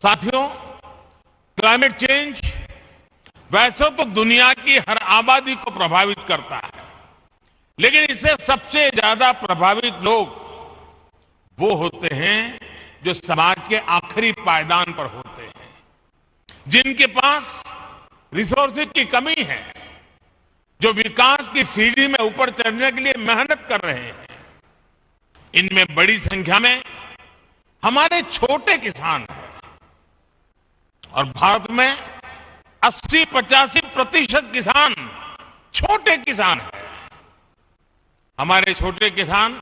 साथियों, climate change वैसे तो दुनिया की हर आबादी को प्रभावित करता है, लेकिन इससे सबसे ज्यादा प्रभावित लोग वो होते हैं जो समाज के आखिरी पायदान पर होते हैं, जिनके पास रिसोर्सेज की कमी है, जो विकास की सीढ़ी में ऊपर चढ़ने के लिए मेहनत कर रहे हैं। इनमें बड़ी संख्या में हमारे छोटे किसान हैं और भारत में 80-85% किसान छोटे किसान हैं। हमारे छोटे किसान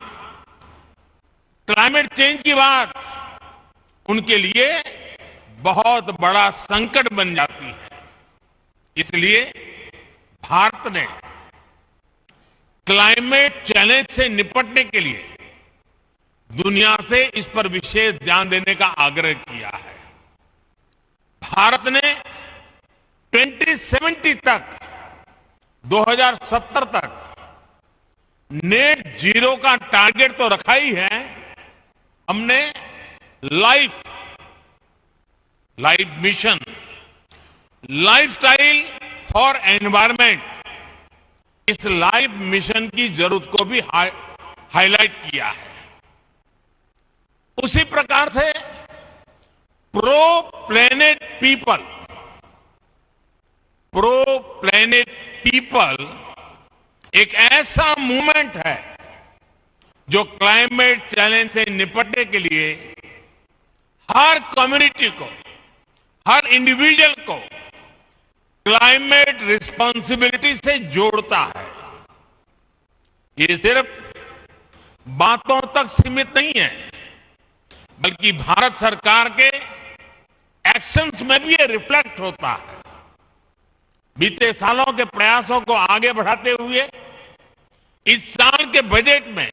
क्लाइमेट चेंज की बात उनके लिए बहुत बड़ा संकट बन जाती है। इसलिए भारत ने क्लाइमेट चैलेंज से निपटने के लिए दुनिया से इस पर विशेष ध्यान देने का आग्रह किया है। भारत ने 2070 तक 2070 तक नेट जीरो का टारगेट तो रखा ही है। हमने life mission, lifestyle for environment, इस लाइफ मिशन की जरूरत को भी हाईलाइट किया है। उसी प्रकार से प्रो प्लेनेट पीपल एक ऐसा मूवमेंट है जो क्लाइमेट चैलेंज से निपटने के लिए हर कम्युनिटी को, हर इंडिविजुअल को क्लाइमेट रिस्पॉन्सिबिलिटी से जोड़ता है। ये सिर्फ बातों तक सीमित नहीं है, बल्कि भारत सरकार के एक्शंस में भी ये रिफ्लेक्ट होता है। बीते सालों के प्रयासों को आगे बढ़ाते हुए इस साल के बजट में